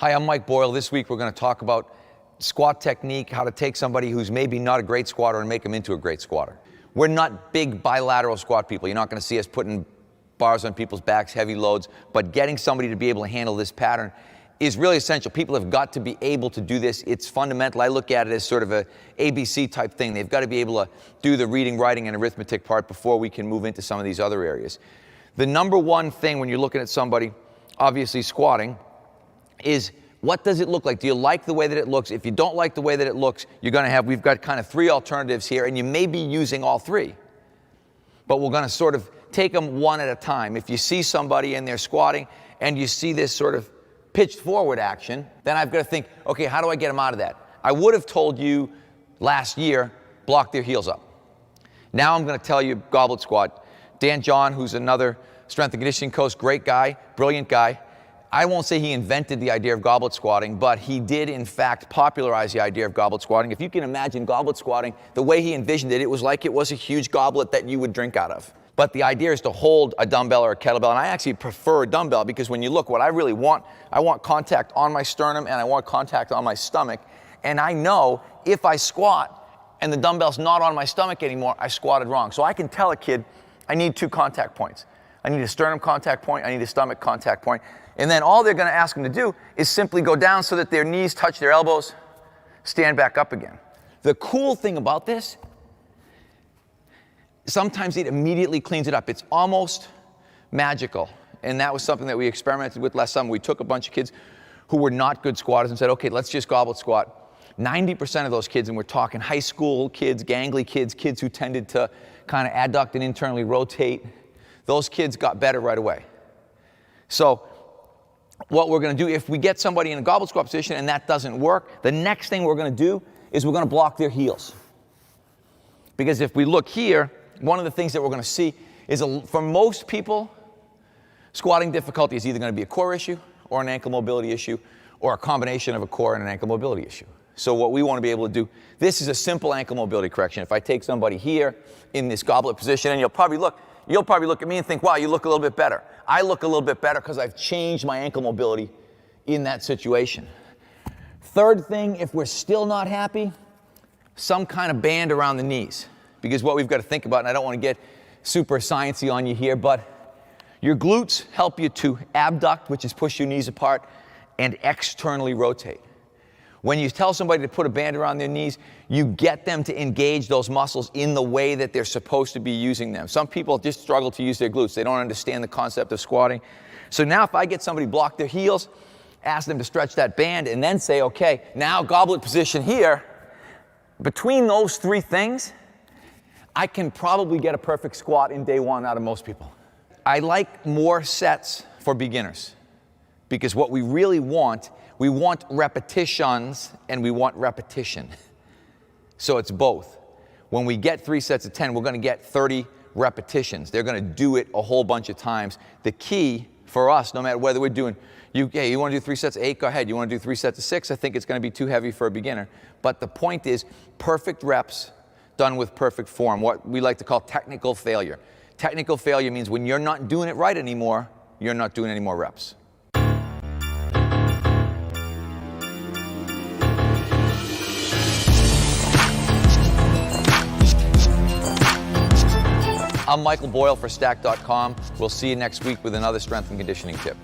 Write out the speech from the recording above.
Hi, I'm Mike Boyle. This week we're going to talk about squat technique, how to take somebody who's maybe not a great squatter and make them into a great squatter. We're not big bilateral squat people. You're not going to see us putting bars on people's backs, heavy loads, but getting somebody to be able to handle this pattern is really essential. People have got to be able to do this. It's fundamental. I look at it as sort of a ABC type thing. They've got to be able to do the reading, writing, and arithmetic part before we can move into some of these other areas. The number one thing when you're looking at somebody, obviously squatting, is what does it look like? Do you like the way that it looks? If you don't like the way that it looks, we've got kind of three alternatives here, and you may be using all three. But we're going to sort of take them one at a time. If you see somebody and they're squatting and you see this sort of pitched forward action, then I've got to think, okay, how do I get them out of that? I would have told you last year, block their heels up. Now I'm going to tell you goblet squat. Dan John, who's another strength and conditioning coach, great guy, brilliant guy. I won't say he invented the idea of goblet squatting, but he did in fact popularize the idea of goblet squatting. If you can imagine goblet squatting, the way he envisioned it, it was like it was a huge goblet that you would drink out of. But the idea is to hold a dumbbell or a kettlebell, and I actually prefer a dumbbell because when you look, what I really want, I want contact on my sternum and I want contact on my stomach. And I know if I squat and the dumbbell's not on my stomach anymore, I squatted wrong. So I can tell a kid, I need two contact points. I need a sternum contact point, I need a stomach contact point. And then all they're going to ask them to do is simply go down so that their knees touch their elbows, stand back up again. The cool thing about this, sometimes it immediately cleans it up. It's almost magical. And that was something that we experimented with last summer. We took a bunch of kids who were not good squatters and said, okay, let's just goblet squat. 90% of those kids, and we're talking high school kids, gangly kids, kids who tended to kind of adduct and internally rotate, those kids got better right away. So what we're going to do, if we get somebody in a goblet squat position and that doesn't work, the next thing we're going to do is we're going to block their heels. Because if we look here, one of the things that we're going to see is for most people, squatting difficulty is either going to be a core issue or an ankle mobility issue or a combination of a core and an ankle mobility issue. So what we want to be able to do, this is a simple ankle mobility correction. If I take somebody here in this goblet position, and you'll probably look at me and think, wow, you look a little bit better. I look a little bit better because I've changed my ankle mobility in that situation. Third thing, if we're still not happy, some kind of band around the knees. Because what we've got to think about, and I don't want to get super sciencey on you here, but your glutes help you to abduct, which is push your knees apart, and externally rotate. When you tell somebody to put a band around their knees, you get them to engage those muscles in the way that they're supposed to be using them. Some people just struggle to use their glutes. They don't understand the concept of squatting. So now if I get somebody block their heels, ask them to stretch that band, and then say, okay, now goblet position here, between those three things, I can probably get a perfect squat in day one out of most people. I like more sets for beginners because what we really want, we want repetitions and we want repetition. So it's both. When we get 3 sets of 10, we're going to get 30 repetitions. They're going to do it a whole bunch of times. The key for us, no matter whether we're doing, you want to do 3 sets of 8, go ahead. You want to do 3 sets of 6, I think it's going to be too heavy for a beginner. But the point is perfect reps done with perfect form, what we like to call technical failure. Technical failure means when you're not doing it right anymore, you're not doing any more reps. I'm Michael Boyle for Stack.com. We'll see you next week with another strength and conditioning tip.